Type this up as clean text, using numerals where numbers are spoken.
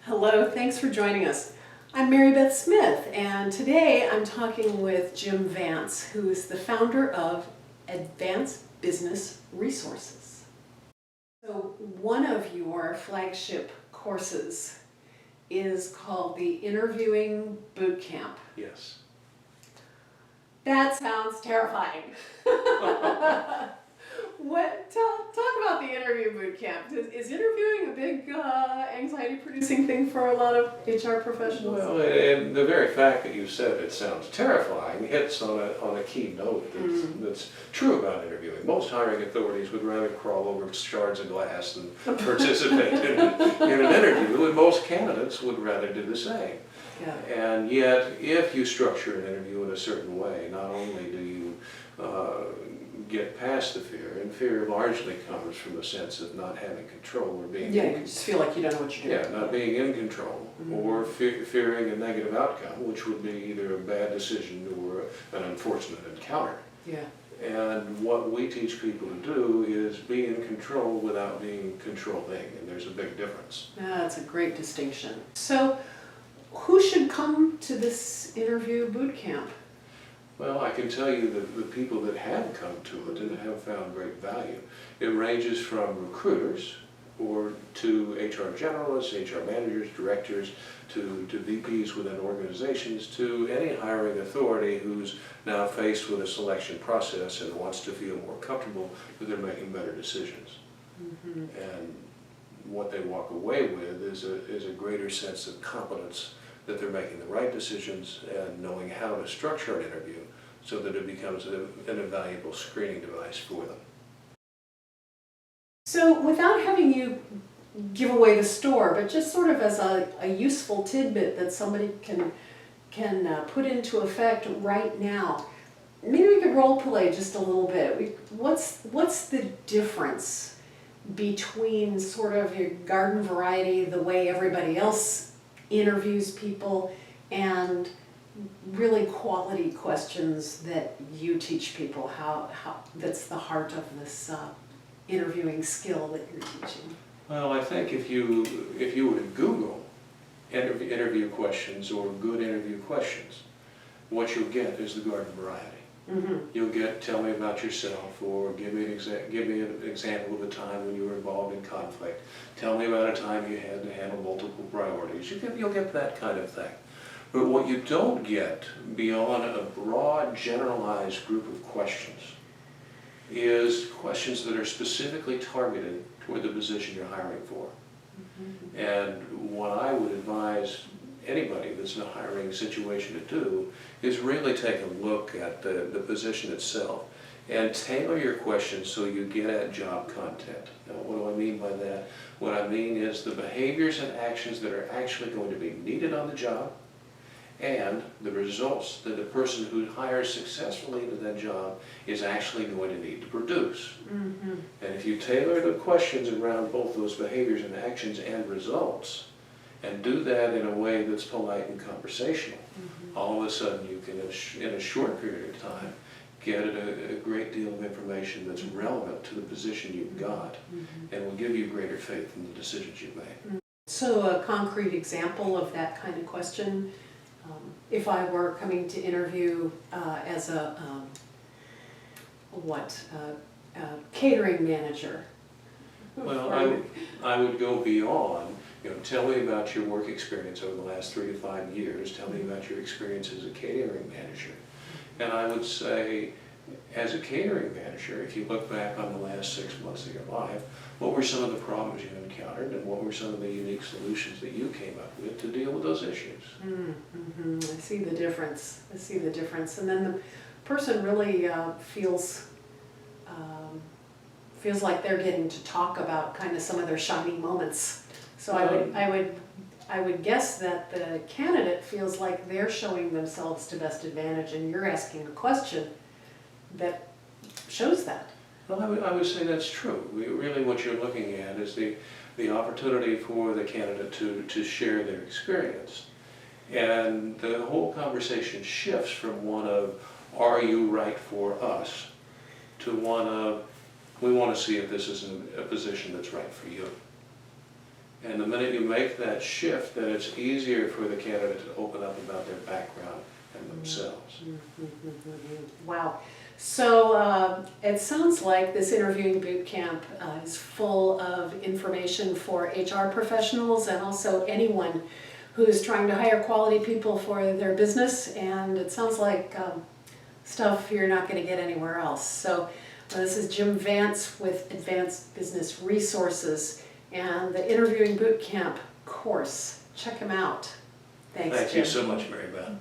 Hello, thanks for joining us. I'm Mary Beth Smith, and today I'm talking with Jim Vance, who is the founder of Advanced Business Resources. So one of your flagship courses is called the Interviewing Bootcamp. Yes. That sounds terrifying. Talk about the interview boot camp. Is interviewing a big anxiety-producing thing for a lot of HR professionals? Well, and the very fact that you said it sounds terrifying hits on a key note that's true about interviewing. Most hiring authorities would rather crawl over shards of glass than participate in an interview, and most candidates would rather do the same. Yeah. And yet, if you structure an interview in a certain way, not only do you get past the fear, and fear largely comes from the sense of not having control or being You just feel like you don't know what you're doing. not being in control, or fearing a negative outcome, which would be either a bad decision or an unfortunate encounter. Yeah. And what we teach people to do is be in control without being controlling, and there's a big difference. That's a great distinction. So, who should come to this interview boot camp? Well, I can tell you that the people that have come to it and have found great value, it ranges from recruiters or to HR generalists, HR managers, directors, to VPs within organizations, to any hiring authority who's now faced with a selection process and wants to feel more comfortable that they're making better decisions. And what they walk away with is a greater sense of competence that they're making the right decisions and knowing how to structure an interview so that it becomes an invaluable screening device for them. So, without having you give away the store, but just sort of as a useful tidbit that somebody can put into effect right now, maybe we could role play just a little bit. What's the difference between sort of your garden variety, the way everybody else interviews people, and really quality questions that you teach people, how that's the heart of this interviewing skill that you're teaching? Well, I think if you were to Google interview questions or good interview questions, what you'll get is the garden variety. You'll get, tell me about yourself, or give me an example of a time when you were involved in conflict. Tell me about a time you had to handle multiple priorities. You'll get that kind of thing. But what you don't get beyond a broad, generalized group of questions is questions that are specifically targeted toward the position you're hiring for. And what I would advise anybody that's in a hiring situation to do is really take a look at the position itself and tailor your questions so you get at job content. Now, what do I mean by that? What I mean is the behaviors and actions that are actually going to be needed on the job, and the results that the person who hires successfully into that job is actually going to need to produce. And if you tailor the questions around both those behaviors and actions and results, and do that in a way that's polite and conversational, all of a sudden you can, in a short period of time, get a great deal of information that's relevant to the position you've got, and will give you greater faith in the decisions you make. So, a concrete example of that kind of question, if I were coming to interview as a catering manager. Well, I would go beyond, tell me about your work experience over the last 3 to 5 years, tell me about your experience as a catering manager. And I would say, as a catering manager, if you look back on the last 6 months of your life, what were some of the problems you encountered, and what were some of the unique solutions that you came up with to deal with those issues? I see the difference. And then the person really feels like they're getting to talk about kind of some of their shining moments. So I would guess that the candidate feels like they're showing themselves to best advantage, and you're asking a question that shows that. Well, I would say that's true. Really what you're looking at is the opportunity for the candidate to share their experience. And the whole conversation shifts from one of, are you right for us, to one of, we want to see if this is a position that's right for you. And the minute you make that shift, then it's easier for the candidate to open up about their background and themselves. Wow. So it sounds like this interviewing boot camp is full of information for HR professionals and also anyone who's trying to hire quality people for their business. And it sounds like stuff you're not going to get anywhere else. So this is Jim Vance with Advanced Business Resources and the Interviewing Bootcamp course. Check him out. Thanks, Thank Jim. you so much, Mary Beth.